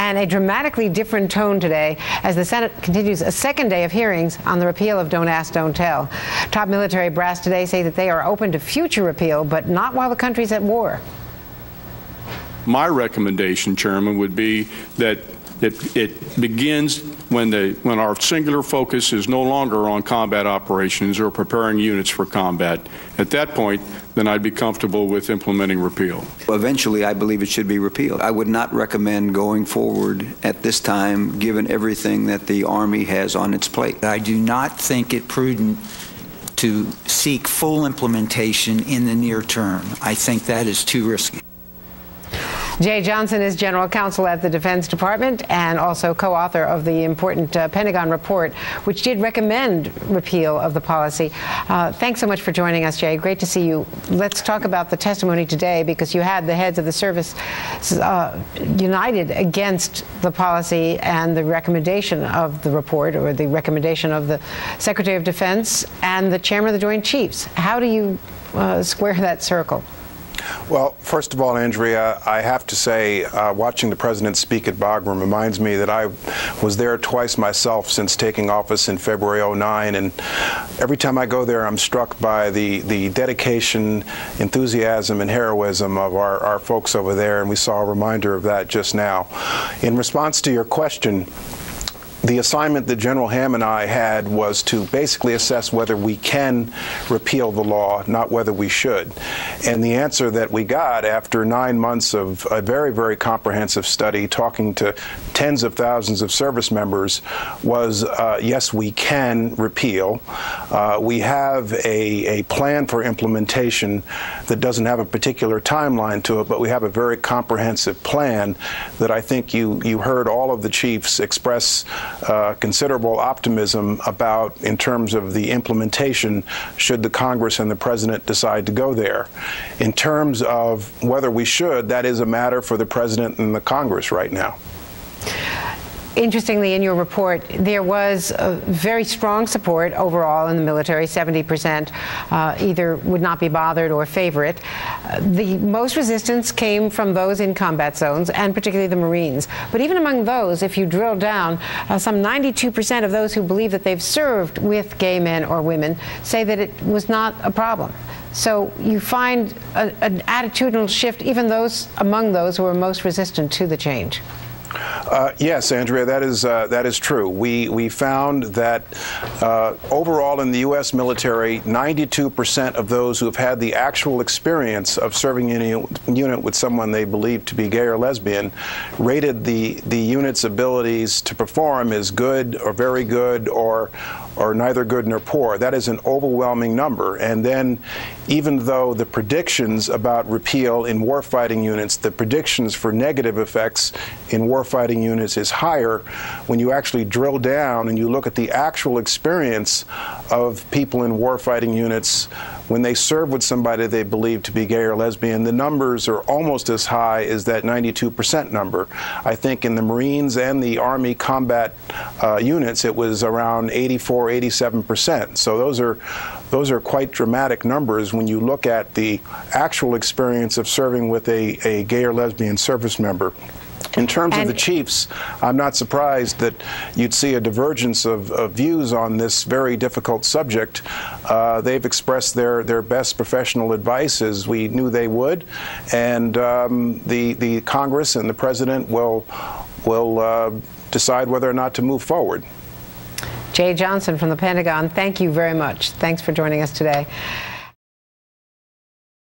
and a dramatically different tone today as the Senate continues a second day of hearings on the repeal of Don't Ask, Don't Tell. Top military brass today say that they are open to future repeal, but not while the country's at war. My recommendation, Chairman, would be that it begins when our singular focus is no longer on combat operations or preparing units for combat. At that point, then I'd be comfortable with implementing repeal. Eventually, I believe it should be repealed. I would not recommend going forward at this time, given everything that the Army has on its plate. I do not think it prudent to seek full implementation in the near term. I think that is too risky. Jeh Johnson is general counsel at the Defense Department and also co-author of the important Pentagon report, which did recommend repeal of the policy. Thanks so much for joining us, Jeh. Great to see you. Let's talk about the testimony today, because you had the heads of the service united against the policy and the recommendation of the report, or the recommendation of the Secretary of Defense and the Chairman of the Joint Chiefs. How do you square that circle? Well, first of all, Andrea, I have to say, watching the President speak at Bagram reminds me that I was there twice myself since taking office in February '09, and every time I go there, I'm struck by the dedication, enthusiasm, and heroism of our folks over there, and we saw a reminder of that just now. In response to your question, the assignment that General Ham and I had was to basically assess whether we can repeal the law, not whether we should. And the answer that we got after 9 months of a very, very comprehensive study, talking to tens of thousands of service members, was yes, we can repeal. We have a plan for implementation that doesn't have a particular timeline to it, but we have a very comprehensive plan that I think you heard all of the chiefs express considerable optimism about in terms of the implementation should the Congress and the President decide to go there. In terms of whether we should, that is a matter for the President and the Congress right now. Interestingly, in your report, there was a very strong support overall in the military. 70% either would not be bothered or favor it. The most resistance came from those in combat zones, and particularly the Marines. But even among those, if you drill down, some 92% of those who believe that they've served with gay men or women say that it was not a problem. So you find an attitudinal shift, even among those who are most resistant to the change. Yes, Andrea, that is true. We found that overall in the U.S. military, 92% of those who have had the actual experience of serving in a unit with someone they believe to be gay or lesbian rated the unit's abilities to perform as good or very good or neither good nor poor. That is an overwhelming number. And then, even though the predictions about repeal in warfighting units, the predictions for negative effects in warfighting units is higher, when you actually drill down and you look at the actual experience of people in warfighting units when they serve with somebody they believe to be gay or lesbian, the numbers are almost as high as that 92% number. I think in the Marines and the Army combat units, it was around 84, 87%. So those are quite dramatic numbers when you look at the actual experience of serving with a gay or lesbian service member. In terms of the chiefs, I'm not surprised that you'd see a divergence of views on this very difficult subject. They've expressed their best professional advice, as we knew they would, and the Congress and the President will decide whether or not to move forward. Jeh Johnson from the Pentagon, thank you very much. Thanks for joining us today.